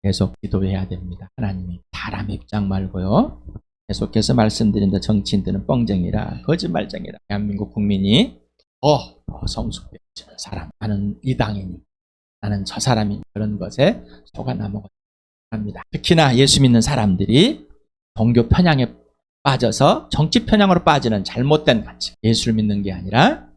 계속 기도해야 됩니다. 하나님이 사람 입장 말고요. 계속해서 말씀드린다. 정치인들은 뻥쟁이라 거짓말쟁이라. 대한민국 국민이 성숙되어지는 사람, 나는 이 당이니 나는 저 사람이 그런 것에 속아 넘어가야 합니다. 특히나 예수 믿는 사람들이 종교 편향에 빠져서 정치 편향으로 빠지는 잘못된 가치, 예수를 믿는 게 아니라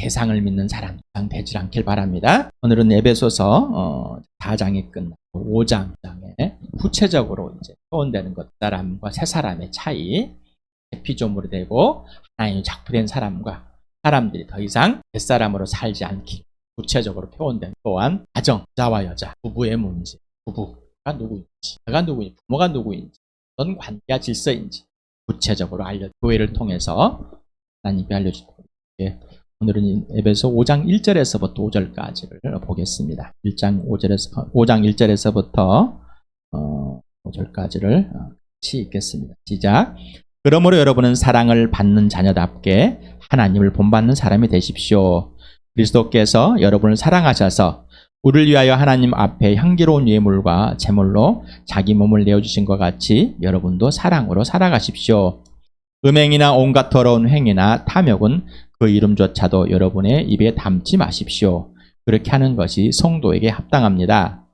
세상을 믿는 사람 되지 않길 바랍니다. 오늘은 에베소서 4장이 끝나고 5장에 구체적으로 이제 표현되는 것, 사람과 새 사람의 차이, 에피조물이 되고 하나님의 작품된 사람과 사람들이 더 이상 옛사람으로 살지 않기 구체적으로 표현된, 또한 가정, 여자와 여자, 부부의 문제, 부부가 누구인지, 내가 누구인지, 부모가 누구인지, 어떤 관계와 질서인지 구체적으로 교회를 통해서 하나님께 알려주고, 오늘은 에베소 5장 1절에서부터 5절까지를 보겠습니다. 5장 1절에서부터 5절까지를 같이 읽겠습니다. 시작. 그러므로 여러분은 사랑을 받는 자녀답게 하나님을 본받는 사람이 되십시오. 그리스도께서 여러분을 사랑하셔서 우리를 위하여 하나님 앞에 향기로운 예물과 제물로 자기 몸을 내어주신 것 같이 여러분도 사랑으로 살아가십시오. 음행이나 온갖 더러운 행위나 탐욕은 그 이름조차도 여러분의 입에 담지 마십시오. 그렇게 하는 것이 성도에게 합당합니다.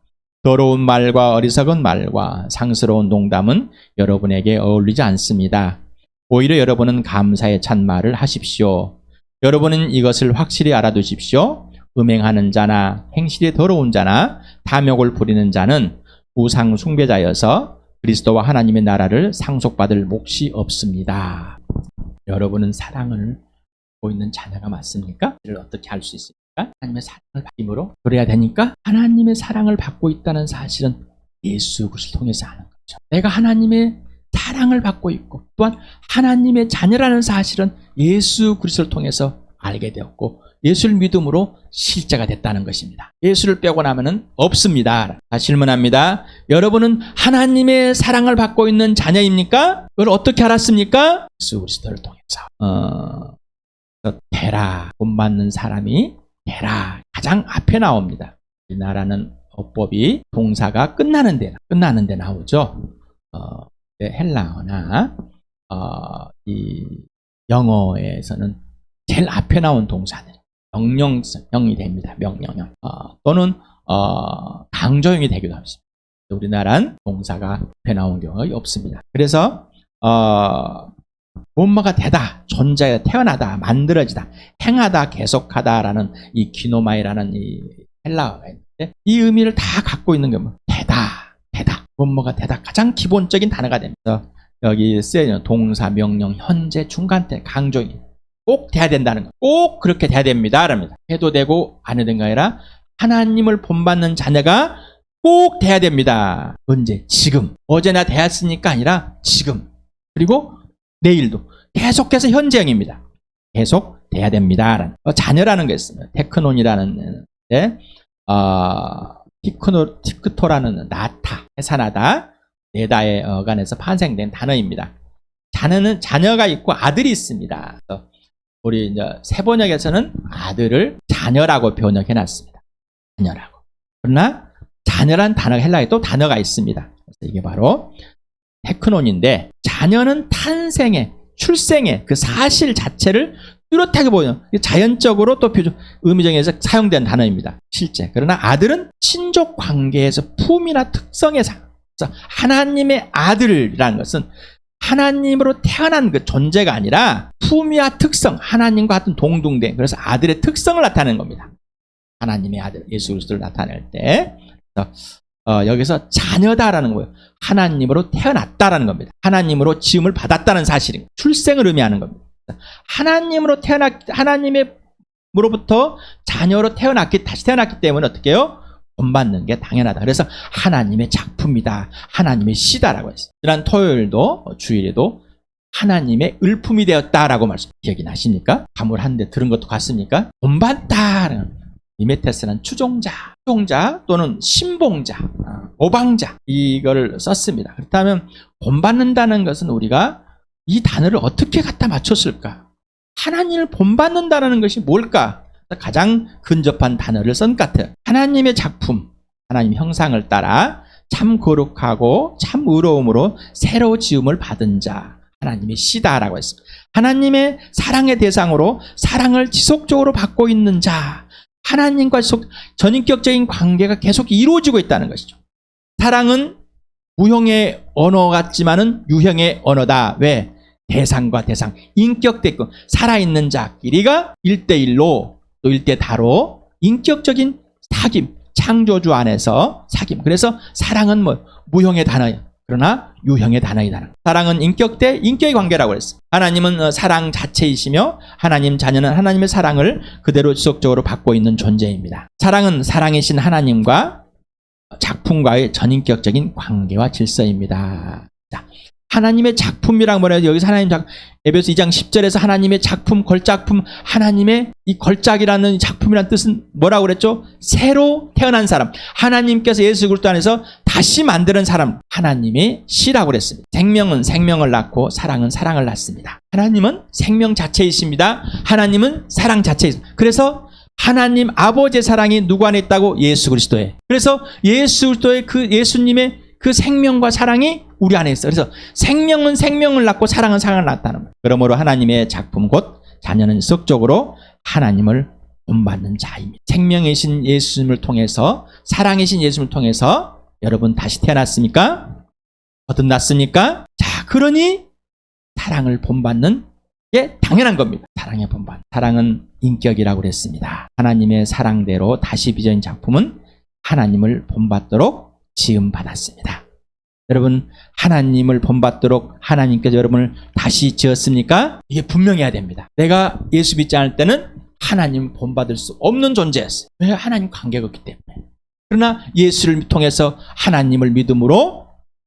더러운 말과 어리석은 말과 상스러운 농담은 여러분에게 어울리지 않습니다. 오히려 여러분은 감사의 찬말을 하십시오. 여러분은 이것을 확실히 알아두십시오. 음행하는 자나 행실이 더러운 자나 탐욕을 부리는 자는 우상 숭배자여서 그리스도와 하나님의 나라를 상속받을 몫이 없습니다. 여러분은 사랑을 받고 있는 자녀가 맞습니까? 이를 어떻게 할 수 있습니까? 하나님의 사랑을 받음으로 그래야 되니까, 하나님의 사랑을 받고 있다는 사실은 예수 그리스도를 통해서 아는 거죠. 내가 하나님의 사랑을 받고 있고 또한 하나님의 자녀라는 사실은 예수 그리스도를 통해서 알게 되었고 예수를 믿음으로 실제가 됐다는 것입니다. 예수를 빼고 나면은 없습니다. 다시 질문합니다. 여러분은 하나님의 사랑을 받고 있는 자녀입니까? 그걸 어떻게 알았습니까? 예수 그리스도를 통해서. 되라, 본받는 사람이 되라, 가장 앞에 나옵니다. 우리나라는 어법이 동사가 끝나는 데 나오죠. 헬라어나 이 영어에서는 제일 앞에 나온 동사들 명령형이 됩니다. 명령형 또는 강조형이 되기도 합니다. 우리나라는 동사가 앞에 나온 경우가 없습니다. 그래서 뭔가가 되다, 존재가 태어나다, 만들어지다, 행하다, 계속하다라는 이 기노마이라는 이 헬라어가 있는데, 이 의미를 다 갖고 있는 게 뭐? 되다. 뭔가가 되다, 가장 기본적인 단어가 됩니다. 여기 쓰여있는 동사, 명령, 현재, 중간태, 강조인 꼭 돼야 된다는 거, 꼭 그렇게 돼야 됩니다. 그럽니다. 해도 되고 안 해도 된가 아니라 하나님을 본받는 자녀가 꼭 돼야 됩니다. 언제? 지금. 어제나 되었으니까 아니라 지금, 그리고 내일도 계속해서 현재형입니다. 계속 돼야 됩니다. 자녀라는 게 있습니다. 테크논이라는 티크토라는 나타, 해산하다, 내다의 어간에서 파생된 단어입니다. 자녀가 있고 아들이 있습니다. 우리 이제 세번역에서는 아들을 자녀라고 번역해놨습니다. 자녀라고. 그러나 자녀란 단어, 헬라에 또 단어가 있습니다. 그래서 이게 바로 테크논인데, 자녀는 탄생의, 출생의 그 사실 자체를 뚜렷하게 보여요. 자연적으로 또 의미정에서 사용된 단어입니다. 실제. 그러나 아들은 친족 관계에서 품이나 특성에서, 하나님의 아들이라는 것은 하나님으로 태어난 그 존재가 아니라 품위와 특성, 하나님과 같은 동등된, 그래서 아들의 특성을 나타내는 겁니다. 하나님의 아들 예수 그리스도를 나타낼 때, 여기서 자녀다라는 거예요. 하나님으로 태어났다라는 겁니다. 하나님으로 지음을 받았다는 사실인, 출생을 의미하는 겁니다. 하나님으로부터 자녀로 다시 태어났기 때문에 어떻게 해요? 본받는 게 당연하다. 그래서 하나님의 작품이다, 하나님의 씨다라고 했어요. 지난 토요일도 주일에도 하나님의 을품이 되었다라고 말씀, 기억이 나십니까? 가물 한 대 들은 것도 같습니까? 본받다라는, 이메테스는 추종자 또는 신봉자, 모방자, 이거를 썼습니다. 그렇다면 본받는다는 것은 우리가 이 단어를 어떻게 갖다 맞췄을까? 하나님을 본받는다는 것이 뭘까? 가장 근접한 단어를 쓴 것 같아요. 하나님의 작품, 하나님의 형상을 따라 참 거룩하고 참 의로움으로 새로 지음을 받은 자, 하나님의 씨다라고 했습니다. 하나님의 사랑의 대상으로 사랑을 지속적으로 받고 있는 자, 하나님과 전인격적인 관계가 계속 이루어지고 있다는 것이죠. 사랑은 무형의 언어 같지만은 유형의 언어다. 왜? 대상과 대상, 인격대고 살아있는 자끼리가 1대1로 또 1대 다로 인격적인 사귐, 창조주 안에서 사귐. 그래서 사랑은 무형의 단어예요. 그러나 유형의 단어이다. 사랑은 인격 대 인격의 관계라고 했어요. 하나님은 사랑 자체이시며 하나님 자녀는 하나님의 사랑을 그대로 지속적으로 받고 있는 존재입니다. 사랑은 사랑이신 하나님과 작품과의 전인격적인 관계와 질서입니다. 자, 하나님의 작품이란 뭐래요? 여기서 에베소 2장 10절에서 하나님의 작품, 걸작품, 하나님의 이 걸작이라는 작품이라는 뜻은 뭐라고 그랬죠? 새로 태어난 사람, 하나님께서 예수 그리스도 안에서 다시 만드는 사람, 하나님의 씨라고 그랬습니다. 생명은 생명을 낳고 사랑은 사랑을 낳습니다. 하나님은 생명 자체이십니다. 하나님은 사랑 자체이십니다. 그래서 하나님 아버지의 사랑이 누구 안에 있다고? 예수 그리스도에. 그래서 예수 그리스도의 그 예수님의 그 생명과 사랑이 우리 안에 있어요. 그래서 생명은 생명을 낳고 사랑은 사랑을 낳았다는 거예요. 그러므로 하나님의 작품 곧 자녀는 지속적으로 하나님을 본받는 자입니다. 생명이신 예수님을 통해서, 사랑이신 예수님을 통해서 여러분 다시 태어났습니까? 거듭났습니까? 자, 그러니 사랑을 본받는 게 당연한 겁니다. 사랑의 본받. 사랑은 인격이라고 그랬습니다. 하나님의 사랑대로 다시 빚어진 작품은 하나님을 본받도록 지음받았습니다. 여러분, 하나님을 본받도록 하나님께서 여러분을 다시 지었습니까? 이게 분명해야 됩니다. 내가 예수 믿지 않을 때는 하나님 본받을 수 없는 존재였어요. 왜? 하나님 관계가 없기 때문에. 그러나 예수를 통해서 하나님을 믿음으로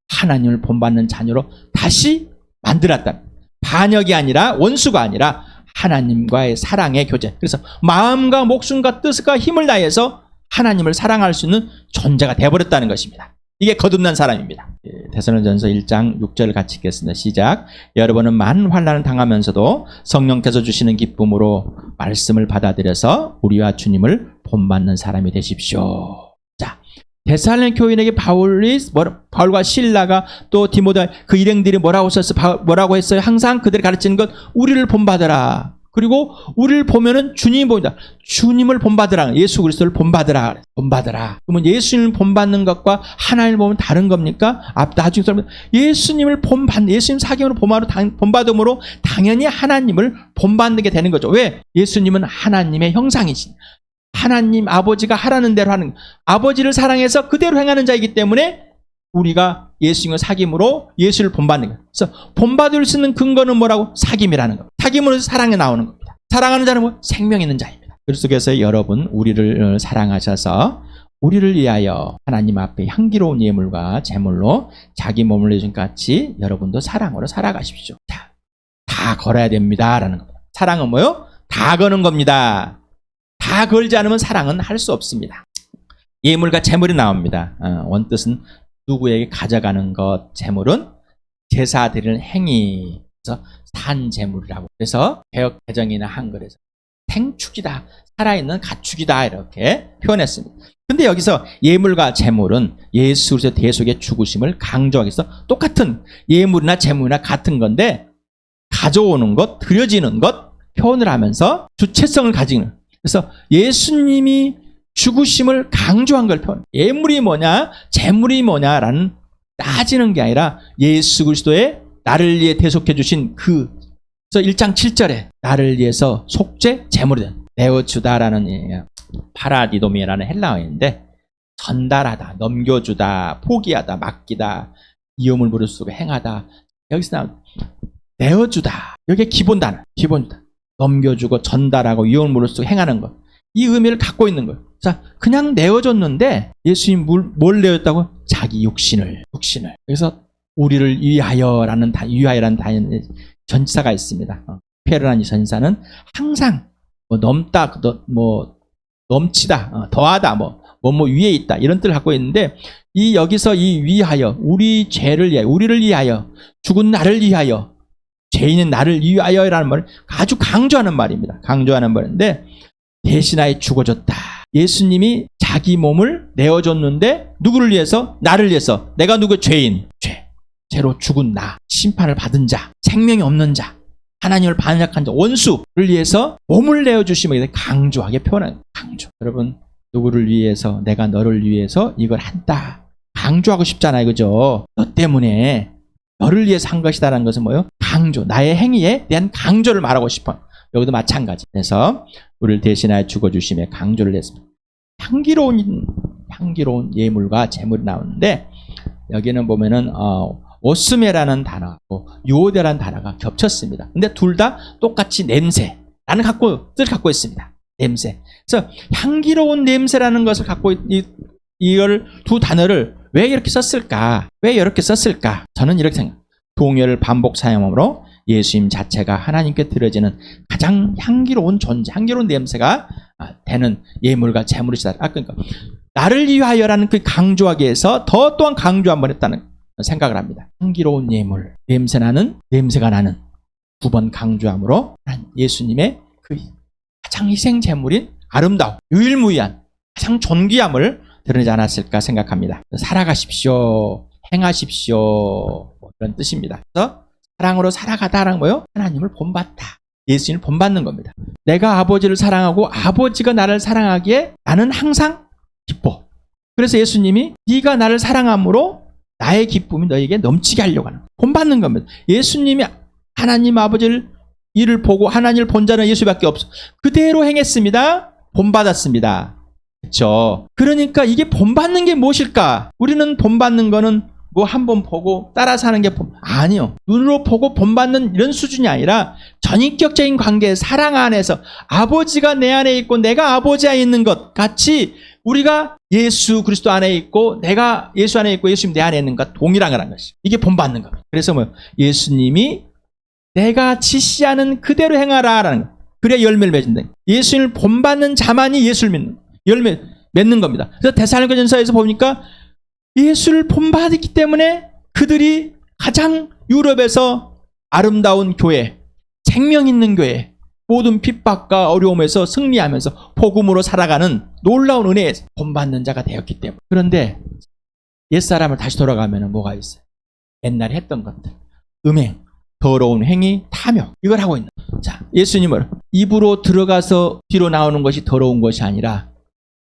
하나님을 본받는 자녀로 다시 만들었다. 반역이 아니라, 원수가 아니라 하나님과의 사랑의 교제. 그래서 마음과 목숨과 뜻과 힘을 다해서 하나님을 사랑할 수 있는 존재가 되어버렸다는 것입니다. 이게 거듭난 사람입니다. 데살로니가전서 1장 6절을 같이 읽겠습니다. 시작. 여러분은 많은 환난을 당하면서도 성령께서 주시는 기쁨으로 말씀을 받아들여서 우리와 주님을 본받는 사람이 되십시오. 자, 데살로니가 교인에게 바울과 실라가 또 디모데 그 일행들이 뭐라고 했어요? 항상 그들이 가르치는 것, 우리를 본받으라. 그리고 우리를 보면은 주님이 보인다. 주님을 본받으라. 예수 그리스도를 본받으라. 본받으라. 그러면 예수님을 본받는 것과 하나님을 보면 다른 겁니까? 나중에 예수님을 예수님 사귐으로 본받음으로 당연히 하나님을 본받는 게 되는 거죠. 왜? 예수님은 하나님의 형상이신, 하나님 아버지가 하라는 대로 하는, 아버지를 사랑해서 그대로 행하는 자이기 때문에 우리가 예수님을 사귐으로 예수를 본받는 거예요. 그래서 본받을 수 있는 근거는 뭐라고? 사귐이라는 겁니다. 사귐으로 사랑이 나오는 겁니다. 사랑하는 자는 뭐? 생명 있는 자입니다. 그리스도께서 여러분 우리를 사랑하셔서 우리를 위하여 하나님 앞에 향기로운 예물과 제물로 자기 몸을 내준 같이 여러분도 사랑으로 살아가십시오. 자, 다 걸어야 됩니다라는 겁니다. 사랑은 뭐요? 다 거는 겁니다. 다 걸지 않으면 사랑은 할 수 없습니다. 예물과 제물이 나옵니다. 원뜻은 누구에게 가져가는 것, 제물은 제사 드리는 행위, 그래서 산 제물이라고. 그래서 개역 개정이나 한글에서 생축이다, 살아있는 가축이다 이렇게 표현했습니다. 근데 여기서 예물과 제물은 예수 그리스도의 대속의 죽으심을 강조하기 위해서 똑같은 예물이나 제물이나 같은 건데 가져오는 것, 드려지는 것 표현을 하면서 주체성을 가지는. 그래서 예수님이 죽으심을 강조한 걸 표현. 예물이 뭐냐, 제물이 뭐냐라는 따지는 게 아니라 예수 그리스도의 나를 위해 대속해 주신 그래서 1장 7절에 나를 위해서 속죄 제물이 된 내어주다라는 파라디도미라는 헬라어인데 전달하다, 넘겨주다, 포기하다, 맡기다, 이음을 무릅쓰고 행하다. 여기서 나온 내어주다. 여기에 기본 단어, 기본이다. 넘겨주고 전달하고 이음을 무릅쓰고 행하는 것. 이 의미를 갖고 있는 거예요. 자, 그냥 내어줬는데 예수님 뭘 내었다고? 자기 육신을. 그래서 우리를 위하여라는 전치사가 있습니다. 페르란 이 전치사는 항상 넘다, 넘치다, 더하다, 위에 있다 이런 뜻을 갖고 있는데 여기서 이 위하여, 우리 죄를 위하여, 우리를 위하여, 죽은 나를 위하여, 죄인은 나를 위하여라는 말을 아주 강조하는 말입니다. 강조하는 말인데 대신하여 죽어줬다. 예수님이 자기 몸을 내어줬는데 누구를 위해서? 나를 위해서. 내가 누구? 죄인. 죄로 죽은 나, 심판을 받은 자, 생명이 없는 자, 하나님을 반역한 자, 원수를 위해서 몸을 내어주시면 강조하게 표현해요. 강조. 여러분, 누구를 위해서? 내가 너를 위해서 이걸 한다. 강조하고 싶잖아요. 그죠? 너 때문에 너를 위해서 한 것이다라는 것은 뭐예요? 강조. 나의 행위에 대한 강조를 말하고 싶어. 여기도 마찬가지. 그래서 우리를 대신하여 죽어주심에 강조를 했습니다. 향기로운 예물과 제물이 나오는데 여기는 보면은 오스메라는 단어하고 유오데라는 단어가 겹쳤습니다. 근데 둘 다 똑같이 냄새라는 뜻을 갖고 있습니다. 냄새. 그래서 향기로운 냄새라는 것을 갖고 이걸 두 단어를 왜 이렇게 썼을까? 왜 이렇게 썼을까? 저는 이렇게 생각합니다. 동요를 반복 사용함으로 예수님 자체가 하나님께 드려지는 가장 향기로운 존재, 향기로운 냄새가 되는 예물과 제물이시다. 그러니까 나를 위하여라는 그 강조하기 위해서 또한 강조 한번 했다는 생각을 합니다. 향기로운 예물, 냄새가 나는 두 번 강조함으로 예수님의 그 가장 희생 제물인 아름다운, 유일무이한, 가장 존귀함을 드러내지 않았을까 생각합니다. 살아가십시오, 행하십시오, 이런 뜻입니다. 그래서 사랑으로 살아가다라는 뭐예요? 하나님을 본받다. 예수님을 본받는 겁니다. 내가 아버지를 사랑하고 아버지가 나를 사랑하기에 나는 항상 기뻐. 그래서 예수님이 네가 나를 사랑함으로 나의 기쁨이 너에게 넘치게 하려고 하는 거예요. 본받는 겁니다. 예수님이 하나님 아버지를 이를 보고 하나님을 본 자는 예수밖에 없어. 그대로 행했습니다. 본받았습니다. 그렇죠? 그러니까 이게 본받는 게 무엇일까? 우리는 본받는 거는 뭐 한 번 보고 따라서 하는 게 아니요. 눈으로 보고 본받는 이런 수준이 아니라 전인격적인 관계, 사랑 안에서 아버지가 내 안에 있고 내가 아버지 안에 있는 것 같이 우리가 예수 그리스도 안에 있고 내가 예수 안에 있고 예수님 내 안에 있는 것 동일한 거라는 것이. 이게 본받는 겁니다. 그래서 뭐 예수님이 내가 지시하는 그대로 행하라라는 거. 그래야 열매를 맺는다. 예수님을 본받는 자만이 예수를 믿는 열매 맺는 겁니다. 그래서 데살로니가전서에서 보니까 예수를 본받았기 때문에 그들이 가장 유럽에서 아름다운 교회, 생명 있는 교회, 모든 핍박과 어려움에서 승리하면서 복음으로 살아가는 놀라운 은혜에 본받는 자가 되었기 때문에. 그런데 옛사람을 다시 돌아가면 뭐가 있어요? 옛날에 했던 것들. 음행, 더러운 행위, 탐욕. 이걸 하고 있는 거예요. 자, 예수님은 입으로 들어가서 뒤로 나오는 것이 더러운 것이 아니라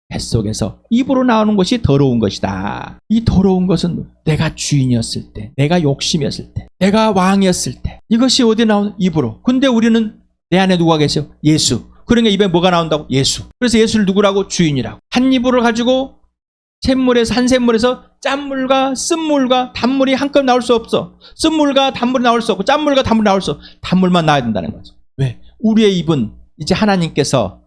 뱃속에서 입으로 나오는 것이 더러운 것이다. 이 더러운 것은 내가 주인이었을 때, 내가 욕심이었을 때, 내가 왕이었을 때 이것이 어디 나오는? 입으로. 근데 우리는 내 안에 누가 계세요? 예수. 그러니까 입에 뭐가 나온다고? 예수. 그래서 예수를 누구라고? 주인이라고. 한 입으로 가지고 한 샘물에서 짠물과 쓴물과 단물이 한껏 나올 수 없어. 쓴물과 단물이 나올 수 없고 짠물과 단물이 나올 수 없어. 단물만 나와야 된다는 거죠. 왜? 우리의 입은 이제 하나님께서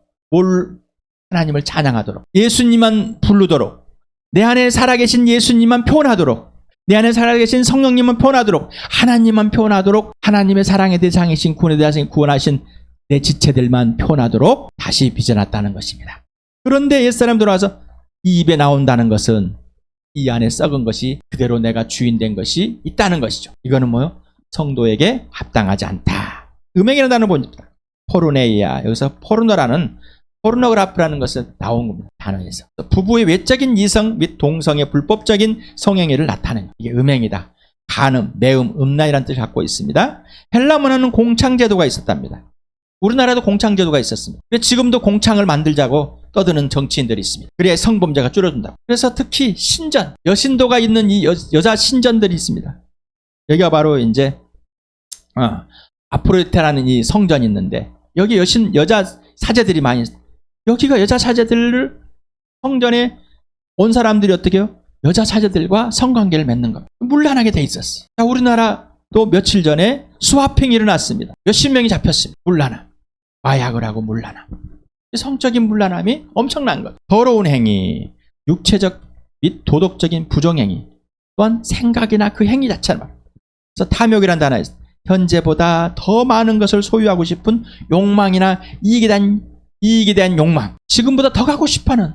하나님을 찬양하도록, 예수님만 부르도록, 내 안에 살아계신 예수님만 표현하도록, 내 안에 살아계신 성령님만 표현하도록, 하나님만 표현하도록, 하나님의 사랑의 대상이신 구원의 대상이신 구원하신 내 지체들만 표현하도록 다시 빚어놨다는 것입니다. 그런데 옛사람 들어와서 이 입에 나온다는 것은 이 안에 썩은 것이 그대로 내가 주인된 것이 있다는 것이죠. 이거는 뭐요? 성도에게 합당하지 않다. 음행이라는 단어를 봅니다. 포르네이아. 여기서 포르노그라프라는 것은 나온 겁니다. 단어에서. 부부의 외적인 이성 및 동성의 불법적인 성행위를 나타내는 이게 음행이다. 간음, 매음, 음란이라는 뜻을 갖고 있습니다. 헬라 문화는 공창제도가 있었답니다. 우리나라도 공창제도가 있었습니다. 지금도 공창을 만들자고 떠드는 정치인들이 있습니다. 그래야 성범죄가 줄어든다고. 그래서 특히 신전, 여신도가 있는 이 여자 신전들이 있습니다. 여기가 바로 이제 아프로디테라는 이 성전이 있는데 여기 여자 사제들이 많이 있습니다. 여기가 여자 사제들을 성전에 온 사람들이 어떻게 해요? 여자 사제들과 성관계를 맺는 겁니다. 문란하게 돼 있었어요. 자, 우리나라도 며칠 전에 수화평이 일어났습니다. 몇십 명이 잡혔습니다. 문란함. 마약을 하고 문란함. 성적인 문란함이 엄청난 것. 더러운 행위, 육체적 및 도덕적인 부정행위, 또한 생각이나 그 행위 자체를 말합니다. 그래서 탐욕이라는 단어에 현재보다 더 많은 것을 소유하고 싶은 욕망이나 이익에 대한 욕망, 지금보다 더 가고 싶어하는,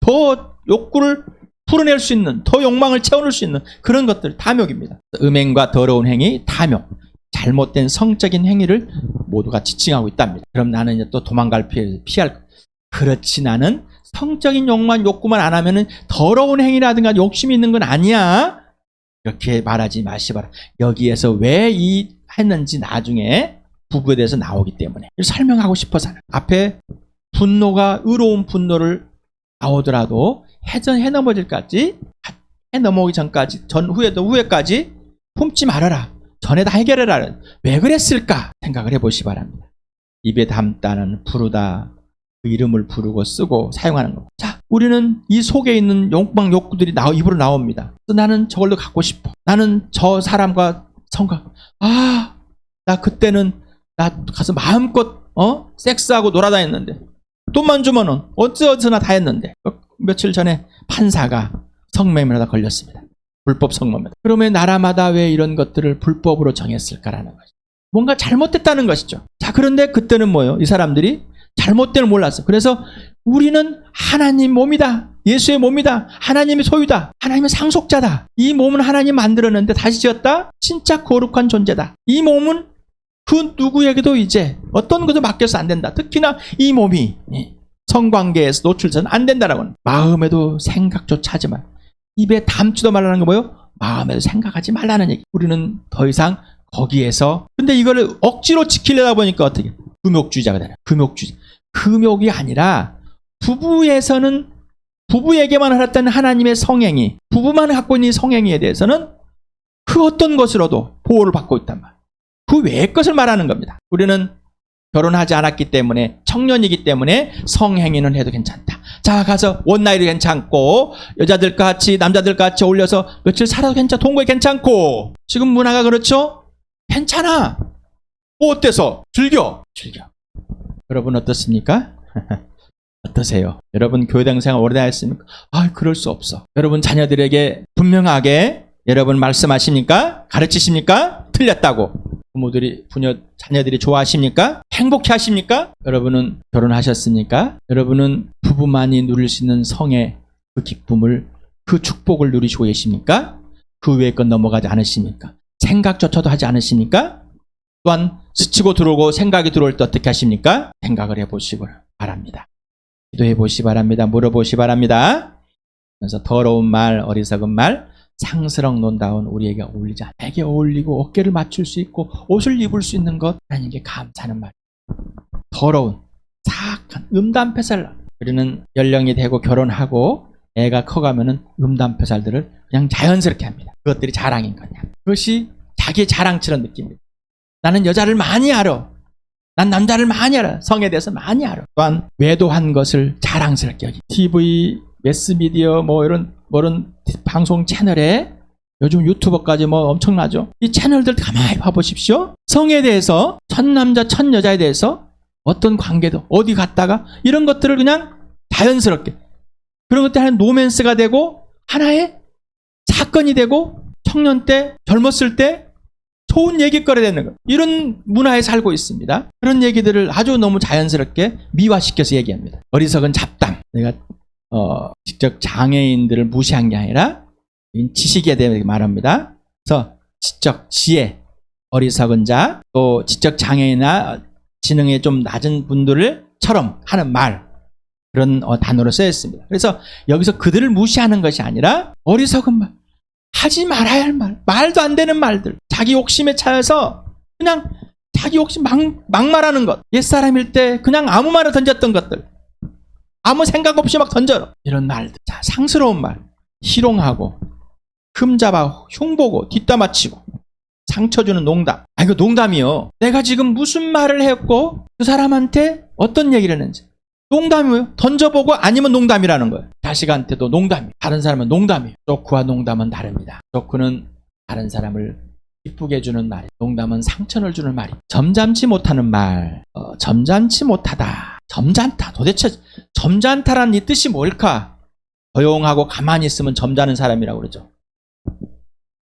더 욕구를 풀어낼 수 있는, 더 욕망을 채워낼 수 있는 그런 것들, 탐욕입니다. 음행과 더러운 행위, 탐욕, 잘못된 성적인 행위를 모두가 지칭하고 있답니다. 그럼 나는 또 도망갈 피할 그렇지 않은 성적인 욕구만 안 하면은 더러운 행위라든가 욕심이 있는 건 아니야. 이렇게 말하지 마시바라. 여기에서 왜 했는지 나중에 부부에 대해서 나오기 때문에 설명하고 싶어서 앞에 분노가 의로운 분노를 나오더라도 해 넘어질까지 해 넘어오기 전까지 후에까지 품지 말아라. 전에 다 해결해라. 왜 그랬을까 생각을 해보시 바랍니다. 입에 담다는 부르다. 그 이름을 부르고 쓰고 사용하는 거. 자, 우리는 이 속에 있는 욕망 욕구들이 입으로 나옵니다. 나는 저걸로 갖고 싶어. 나는 저 사람과 나 그때는 나 가서 마음껏 섹스하고 놀아다녔는데 돈만 주면은 어찌어찌나 다 했는데 며칠 전에 판사가 성매매하다 걸렸습니다. 불법 성매매. 그러면 나라마다 왜 이런 것들을 불법으로 정했을까라는 것이죠. 뭔가 잘못됐다는 것이죠. 자, 그런데 그때는 뭐예요? 이 사람들이 잘못됨을 몰랐어. 그래서 우리는 하나님 몸이다. 예수의 몸이다. 하나님의 소유다. 하나님의 상속자다. 이 몸은 하나님 만들었는데 다시 지었다? 진짜 거룩한 존재다. 이 몸은 그 누구에게도 이제 어떤 것도 맡겨서 안 된다. 특히나 이 몸이 성관계에서 노출돼서는 안 된다라고 하는. 마음에도 생각조차 하지 말. 입에 담지도 말라는 거 뭐예요? 마음에도 생각하지 말라는 얘기. 우리는 더 이상 거기에서 근데 이거를 억지로 지키려다 보니까 어떻게? 금욕주의자가 되는. 금욕주의. 금욕이 아니라 부부에서는 부부에게만 하랬던 하나님의 성행위, 부부만 갖고 있는 성행위에 대해서는 그 어떤 것으로도 보호를 받고 있단 말이에요. 그 외의 것을 말하는 겁니다. 우리는 결혼하지 않았기 때문에 청년이기 때문에 성행위는 해도 괜찮다. 자, 가서 원나잇도 괜찮고 여자들 같이 남자들 같이 어울려서 며칠 살아도 괜찮고 동거에 괜찮고 지금 문화가 그렇죠? 괜찮아. 뭐 어때서? 즐겨. 여러분 어떻습니까? 어떠세요? 여러분 교회당 생활 오래되어 했습니까? 그럴 수 없어. 여러분 자녀들에게 분명하게 여러분 말씀하십니까? 가르치십니까? 틀렸다고. 부모들이 자녀들이 좋아하십니까? 행복해 하십니까? 여러분은 결혼하셨습니까? 여러분은 부부만이 누릴 수 있는 성의 그 기쁨을 그 축복을 누리시고 계십니까? 그 외의 건 넘어가지 않으십니까? 생각조차도 하지 않으십니까? 또한 스치고 들어오고 생각이 들어올 때 어떻게 하십니까? 생각을 해보시기 바랍니다. 기도해 보시기 바랍니다. 물어보시기 바랍니다. 그래서 더러운 말, 어리석은 말, 상스러운 논다운 우리에게 어울리지 않아. 내게 어울리고 어깨를 맞출 수 있고 옷을 입을 수 있는 것 하나님께 감사하는 말. 더러운 사악한 음담패살. 우리는 연령이 되고 결혼하고 애가 커가면은 음담패살들을 그냥 자연스럽게 합니다. 그것들이 자랑인 거냐. 그것이 자기의 자랑처럼 느낍니다. 나는 여자를 많이 알아. 난 남자를 많이 알아. 성에 대해서 많이 알아. 또한 외도한 것을 자랑스럽게 여기. TV, 매스미디어 이런 방송 채널에 요즘 유튜버까지 엄청나죠. 이 채널들 가만히 봐보십시오. 성에 대해서 첫 남자 첫 여자에 대해서 어떤 관계도 어디 갔다가 이런 것들을 그냥 자연스럽게 그런 것들이 하나의 노맨스가 되고 하나의 사건이 되고 청년 때 젊었을 때 좋은 얘기거리 되는 것. 이런 문화에 살고 있습니다. 그런 얘기들을 아주 너무 자연스럽게 미화시켜서 얘기합니다. 어리석은 잡담. 내가 지적 장애인들을 무시한 게 아니라 지식에 대해 말합니다. 그래서 지적 지혜, 어리석은 자, 또 지적 장애인이나 지능이 좀 낮은 분들처럼 하는 말 그런 단어로 쓰였습니다. 그래서 여기서 그들을 무시하는 것이 아니라 어리석은 말, 하지 말아야 할 말, 말도 안 되는 말들, 자기 욕심에 차여서 그냥 자기 욕심 막 말하는 것, 옛사람일 때 그냥 아무 말을 던졌던 것들, 아무 생각 없이 막 던져라. 이런 말들. 자, 상스러운 말. 희롱하고, 흠잡아, 흉보고, 뒷담화치고, 상처 주는 농담. 이거 농담이요. 내가 지금 무슨 말을 했고, 그 사람한테 어떤 얘기를 했는지. 농담이에요. 던져보고 아니면 농담이라는 거예요. 자식한테도 농담이에요. 다른 사람은 농담이에요. 조크와 농담은 다릅니다. 조크는 다른 사람을 기쁘게 해주는 말, 농담은 상처를 주는 말이에요. 점잖지 못하는 말, 점잖지 못하다. 점잖다. 도대체 점잖다라는 이 뜻이 뭘까? 조용하고 가만히 있으면 점잖은 사람이라고 그러죠.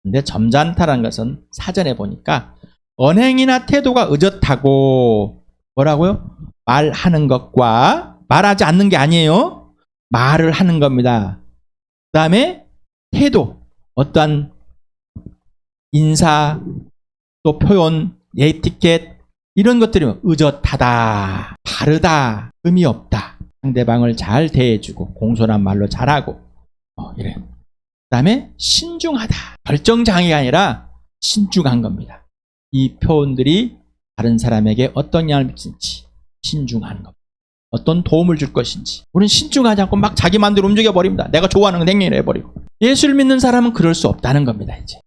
근데 점잖다라는 것은 사전에 보니까 언행이나 태도가 의젓하고 뭐라고요? 말하는 것과 말하지 않는 게 아니에요. 말을 하는 겁니다. 그 다음에 태도, 어떠한 인사, 또 표현, 에티켓 이런 것들이 의젓하다, 바르다, 의미 없다. 상대방을 잘 대해주고 공손한 말로 잘하고 이래. 그 다음에 신중하다. 결정장애가 아니라 신중한 겁니다. 이 표현들이 다른 사람에게 어떤 영향을 미치는지 신중한 겁니다. 어떤 도움을 줄 것인지. 우리는 신중하지 않고 막 자기 마음대로 움직여버립니다. 내가 좋아하는 건 행위를 해버리고. 예수를 믿는 사람은 그럴 수 없다는 겁니다. 이제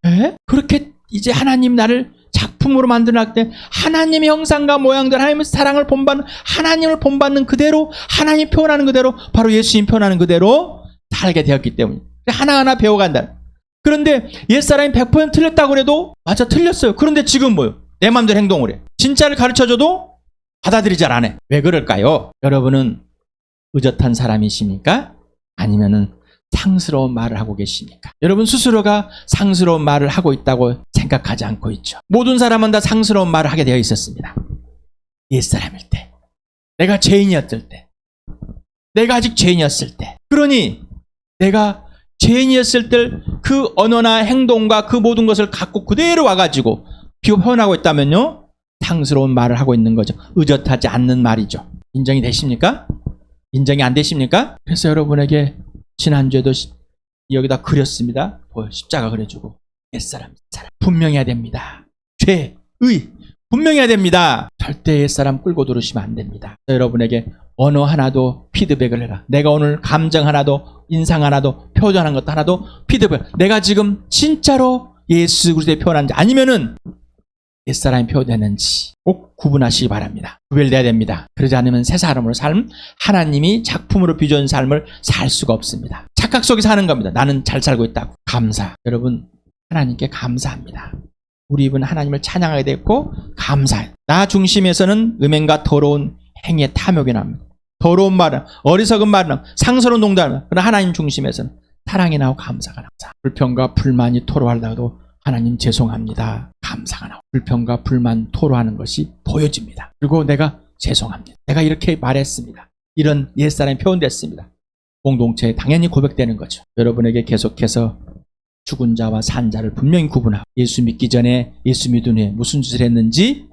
그렇게 이제 하나님 나를 작품으로 만들어놨을 때 하나님의 형상과 모양대로 하나님의 사랑을 본받는, 하나님을 본받는 그대로, 하나님 표현하는 그대로, 바로 예수님 표현하는 그대로 살게 되었기 때문에 하나하나 배워간다. 그런데 옛사람이 100% 틀렸다고 해도 맞아, 틀렸어요. 그런데 지금 뭐요? 내 마음대로 행동을 해. 진짜를 가르쳐줘도 받아들이지 잘 안 해. 왜 그럴까요? 여러분은 의젓한 사람이십니까? 아니면은 상스러운 말을 하고 계십니까? 여러분 스스로가 상스러운 말을 하고 있다고 생각하지 않고 있죠. 모든 사람은 다 상스러운 말을 하게 되어 있었습니다. 옛사람일 때, 내가 죄인이었을 때, 내가 아직 죄인이었을 때. 그러니 내가 죄인이었을 때 그 언어나 행동과 그 모든 것을 갖고 그대로 와가지고 비교 표현하고 있다면요, 상스러운 말을 하고 있는 거죠. 의젓하지 않는 말이죠. 인정이 되십니까? 인정이 안 되십니까? 그래서 여러분에게 지난주에도 여기다 그렸습니다. 십자가 그려주고 옛사람 분명해야 됩니다. 죄, 의 분명해야 됩니다. 절대 옛사람 끌고 들으시면 안 됩니다. 여러분에게 언어 하나도 피드백을 해라. 내가 오늘 감정 하나도, 인상 하나도, 표현하는 것 하나도 피드백. 내가 지금 진짜로 예수 그리스도의 표현하는지 아니면은 옛사람이 표현되는지 꼭 구분하시기 바랍니다. 구별돼야 됩니다. 그러지 않으면 새 사람으로 삶, 하나님이 작품으로 빚어준 삶을 살 수가 없습니다. 착각 속에 사는 겁니다. 나는 잘 살고 있다고. 감사. 여러분 하나님께 감사합니다. 우리 입은 하나님을 찬양하게 됐고 감사해요. 나 중심에서는 음행과 더러운 행위의 탐욕이 납니다. 더러운 말은, 어리석은 말은, 상스러운 농담은, 그러나 하나님 중심에서는 사랑이 나오고 감사가 나옵니다. 불평과 불만이 토로하다가도 하나님 죄송합니다. 감사가 나오고 불평과 불만 토로하는 것이 보여집니다. 그리고 내가 죄송합니다. 내가 이렇게 말했습니다. 이런 옛사람이 표현됐습니다. 공동체에 당연히 고백되는 거죠. 여러분에게 계속해서 죽은 자와 산 자를 분명히 구분하고 예수 믿기 전에, 예수 믿은 후에 무슨 짓을 했는지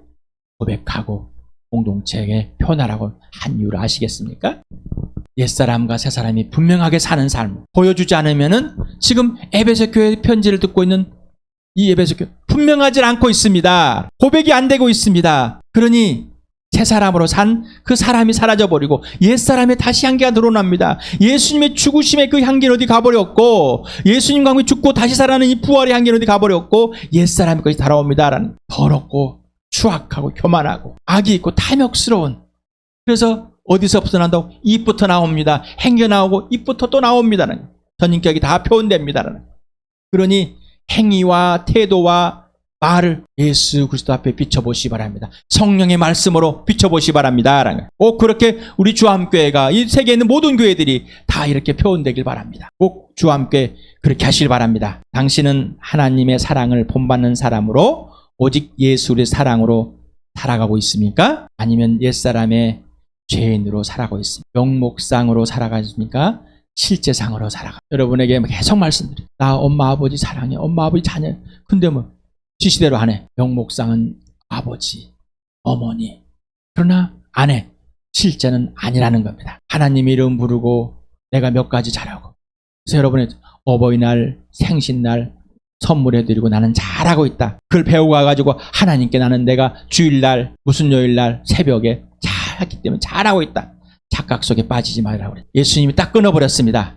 고백하고 공동체에 표현하라고 한 이유를 아시겠습니까? 옛사람과 새사람이 분명하게 사는 삶을 보여주지 않으면은 지금 에베소 교회 편지를 듣고 있는 이 에베소 교회 분명하지 않고 있습니다. 고백이 안 되고 있습니다. 그러니 새사람으로 산 그 사람이 사라져버리고 옛사람의 다시 향기가 드러납니다. 예수님의 죽으심의 그 향기는 어디 가버렸고, 예수님과 함께 죽고 다시 살아나는 이 부활의 향기는 어디 가버렸고, 옛사람의 것이 달아옵니다. 라는 더럽고 추악하고 교만하고 악이 있고 탐욕스러운, 그래서 어디서부터 난다고? 입부터 나옵니다. 행겨 나오고 입부터 또 나옵니다. 전인격이 다 표현됩니다. 그러니 행위와 태도와 말을 예수 그리스도 앞에 비춰보시기 바랍니다. 성령의 말씀으로 비춰보시기 바랍니다. 꼭 그렇게 우리 주암교회가, 이 세계에 있는 모든 교회들이 다 이렇게 표현되길 바랍니다. 꼭 주암교회 그렇게 하시길 바랍니다. 당신은 하나님의 사랑을 본받는 사람으로, 오직 예수의 사랑으로 살아가고 있습니까? 아니면 옛사람의 죄인으로 살아가고 있습니까? 명목상으로 살아가십니까? 실제상으로 살아가. 여러분에게 계속 말씀드려요. 나 엄마 아버지 사랑해. 엄마 아버지 자녀. 근데 뭐 지시대로 안 해. 명목상은 아버지, 어머니. 그러나 안 해. 실제는 아니라는 겁니다. 하나님 이름 부르고 내가 몇 가지 잘하고. 그래서 여러분의 어버이날, 생신날 선물해드리고 나는 잘하고 있다. 그걸 배우고 와가지고 하나님께 나는 내가 주일날, 무슨 요일날 새벽에 잘했기 때문에 잘하고 있다. 착각 속에 빠지지 말라고 그래. 예수님이 딱 끊어버렸습니다.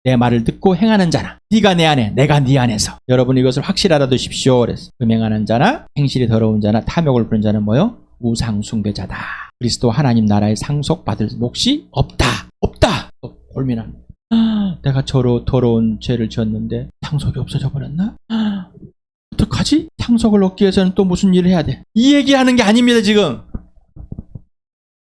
내 말을 듣고 행하는 자나, 네가 내 안에, 내가 네 안에서. 여러분 이것을 확실히 알아두십시오. 그래서 음행하는 자나, 행실이 더러운 자나, 탐욕을 부리는 자는 뭐요? 우상 숭배자다. 그리스도 하나님 나라에 상속받을 몫이 없다. 없다. 골민한. 내가 저로 더러운 죄를 지었는데 상속이 없어져 버렸나? 어떡하지? 상속을 얻기 위해서는 또 무슨 일을 해야 돼? 이 얘기하는 게 아닙니다. 지금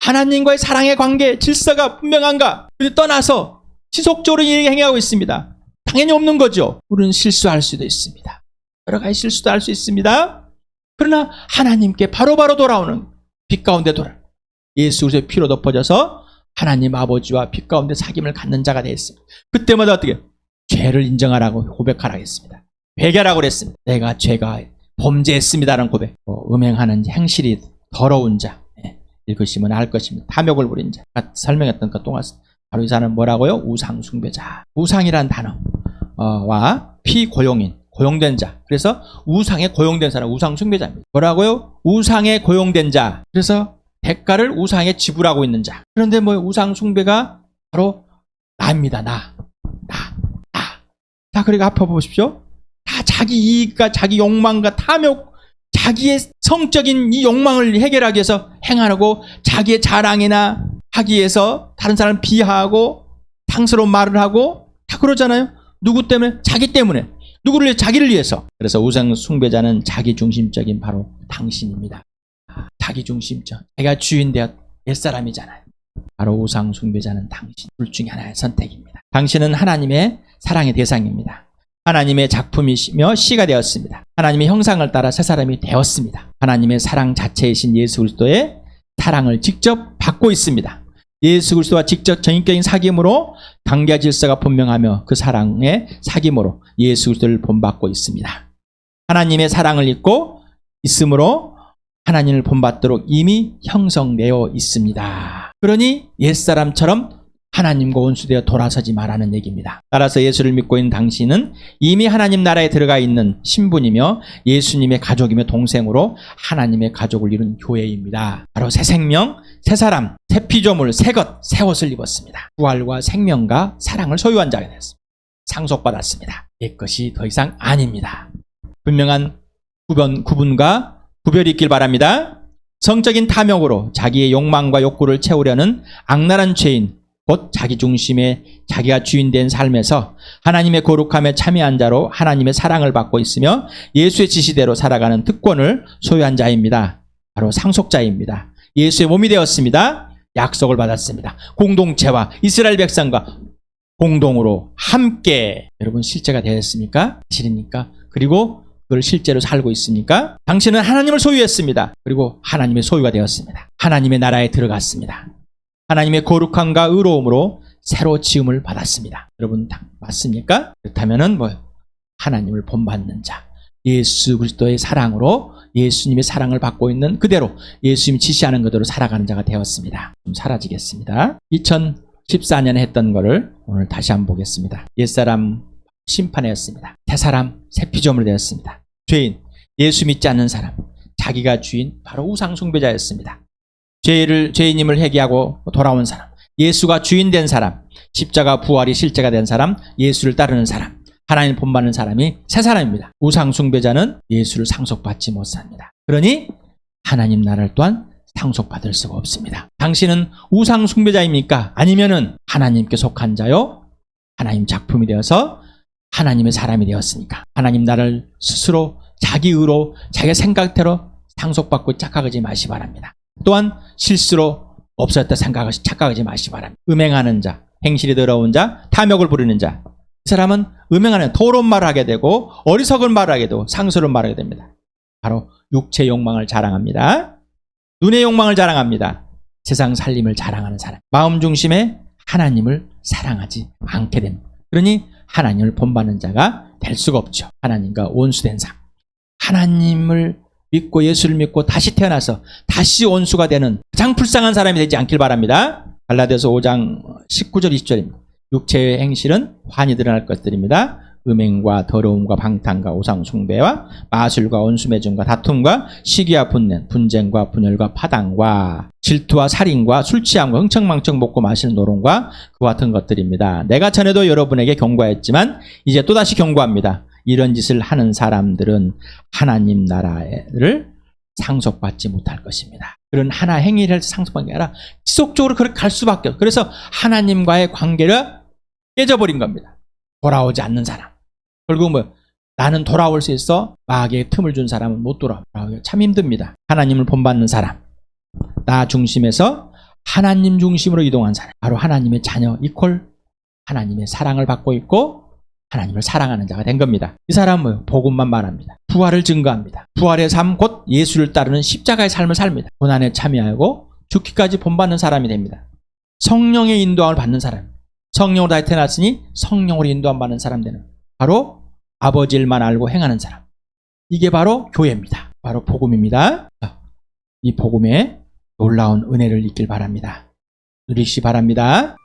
하나님과의 사랑의 관계, 질서가 분명한가? 근데 떠나서 지속적으로 이 얘기 행하고 있습니다. 당연히 없는 거죠. 우리는 실수할 수도 있습니다. 여러 가지 실수도 할 수 있습니다. 그러나 하나님께 바로바로 돌아오는 빛 가운데 돌아 예수 그리스도의 피로 덮어져서 하나님 아버지와 빛 가운데 사귐을 갖는 자가 되었습니다. 그때마다 어떻게? 죄를 인정하라고 고백하라고 했습니다. 회개하라고 그랬습니다. 내가 죄가 범죄했습니다라는 고백. 음행하는 행실이 더러운 자, 읽으시면 알 것입니다. 탐욕을 부린 자. 설명했던 것 동안 바로 이 사람은 뭐라고요? 우상 숭배자. 우상이란 단어와 피고용인, 고용된 자. 그래서 우상에 고용된 사람, 우상 숭배자입니다. 뭐라고요? 우상에 고용된 자. 그래서 대가를 우상에 지불하고 있는 자. 그런데 뭐 우상 숭배가 바로 나입니다. 나. 자, 그리고 앞에 보십시오. 다 자기 이익과 자기 욕망과 탐욕, 자기의 성적인 이 욕망을 해결하기 위해서 행하고, 자기의 자랑이나 하기 위해서 다른 사람을 비하하고 상스러운 말을 하고 다 그러잖아요. 누구 때문에? 자기 때문에. 누구를 위해? 자기를 위해서. 그래서 우상 숭배자는 자기중심적인 바로 당신입니다. 자기중심적. 내가 주인 되었 옛사람이잖아요. 바로 우상 숭배자는 당신. 둘 중에 하나의 선택입니다. 당신은 하나님의 사랑의 대상입니다. 하나님의 작품이시며 씨가 되었습니다. 하나님의 형상을 따라 새 사람이 되었습니다. 하나님의 사랑 자체이신 예수 그리스도의 사랑을 직접 받고 있습니다. 예수 그리스도와 직접 전인격인 사귐으로 관계 질서가 분명하며 그 사랑의 사귐으로 예수 그리스도를 본받고 있습니다. 하나님의 사랑을 잊고 있으므로 하나님을 본받도록 이미 형성되어 있습니다. 그러니 옛사람처럼 하나님과 원수되어 돌아서지 말라는 얘기입니다. 따라서 예수를 믿고 있는 당신은 이미 하나님 나라에 들어가 있는 신분이며 예수님의 가족이며 동생으로 하나님의 가족을 이룬 교회입니다. 바로 새 생명, 새 사람, 새 피조물, 새 것, 새 옷을 입었습니다. 부활과 생명과 사랑을 소유한 자가 되었습니다. 상속받았습니다. 옛것이 더 이상 아닙니다. 분명한 구분과 구별이 있길 바랍니다. 성적인 탐욕으로 자기의 욕망과 욕구를 채우려는 악랄한 죄인, 곧 자기중심의 자기가 주인된 삶에서 하나님의 거룩함에 참여한 자로 하나님의 사랑을 받고 있으며 예수의 지시대로 살아가는 특권을 소유한 자입니다. 바로 상속자입니다. 예수의 몸이 되었습니다. 약속을 받았습니다. 공동체와 이스라엘 백성과 공동으로 함께. 여러분 실제가 되었습니까? 실입니까? 그리고 그걸 실제로 살고 있습니까? 당신은 하나님을 소유했습니다. 그리고 하나님의 소유가 되었습니다. 하나님의 나라에 들어갔습니다. 하나님의 거룩함과 의로움으로 새로 지음을 받았습니다. 여러분 맞습니까? 그렇다면은 하나님을 본받는 자, 예수 그리스도의 사랑으로 예수님의 사랑을 받고 있는 그대로 예수님이 지시하는 그대로 살아가는 자가 되었습니다. 좀 사라지겠습니다. 2014년에 했던 거를 오늘 다시 한번 보겠습니다. 옛사람 심판하였습니다. 새 사람, 새 피조물 되었습니다. 죄인, 예수 믿지 않는 사람, 자기가 주인, 바로 우상 숭배자였습니다. 죄인임을 회개하고 돌아온 사람, 예수가 주인 된 사람, 십자가 부활이 실제가 된 사람, 예수를 따르는 사람, 하나님을 본받는 사람이 새 사람입니다. 우상 숭배자는 예수를 상속받지 못합니다. 그러니 하나님 나라를 또한 상속받을 수가 없습니다. 당신은 우상 숭배자입니까? 아니면은 하나님께 속한 자요? 하나님 작품이 되어서 하나님의 사람이 되었으니까 하나님 나라를 스스로 자기 의로 자기 생각대로 상속받고 착각하지 마시 바랍니다. 또한 실수로 없었다 생각하시 착각하지 마시 바랍니다. 음행하는 자, 행실이 더러운 자, 탐욕을 부리는 자, 이 사람은 음행하는 더러운 말을 하게 되고 어리석은 말을 하게 되고 상스러운 말을 하게 됩니다. 바로 육체의 욕망을 자랑합니다. 눈의 욕망을 자랑합니다. 세상 살림을 자랑하는 사람, 마음 중심에 하나님을 사랑하지 않게 됩니다. 그러니 하나님을 본받는 자가 될 수가 없죠. 하나님과 원수된 삶, 하나님을 믿고 예수를 믿고 다시 태어나서 다시 원수가 되는 가장 불쌍한 사람이 되지 않길 바랍니다. 갈라디아서 5장 19절 20절입니다. 육체의 행실은 환히 드러날 것들입니다. 음행과 더러움과 방탕과 우상 숭배와 마술과 원수매증과 다툼과 시기와 분냄, 분쟁과 분열과 파당과 질투와 살인과 술 취함과 흥청망청 먹고 마시는 노름과 그와 같은 것들입니다. 내가 전에도 여러분에게 경고했지만 이제 또다시 경고합니다. 이런 짓을 하는 사람들은 하나님 나라를 상속받지 못할 것입니다. 그런 하나 행위를 상속받는 게 아니라 지속적으로 그렇게 갈 수밖에 없어요. 그래서 하나님과의 관계를 깨져버린 겁니다. 돌아오지 않는 사람. 결국 나는 돌아올 수 있어 마귀의 틈을 준 사람은 못 돌아오고 참 힘듭니다. 하나님을 본받는 사람, 나 중심에서 하나님 중심으로 이동한 사람, 바로 하나님의 자녀 이퀄 하나님의 사랑을 받고 있고 하나님을 사랑하는 자가 된 겁니다. 이 사람은 복음만 말합니다. 부활을 증거합니다. 부활의 삶 곧 예수를 따르는 십자가의 삶을 삽니다. 고난에 참여하고 죽기까지 본받는 사람이 됩니다. 성령의 인도함을 받는 사람, 성령으로 다시 태어났으니 성령으로 인도함 받는 사람 되는, 바로 아버지 일만 알고 행하는 사람, 이게 바로 교회입니다. 바로 복음입니다. 이 복음에 놀라운 은혜를 잊길 바랍니다. 누리시 바랍니다.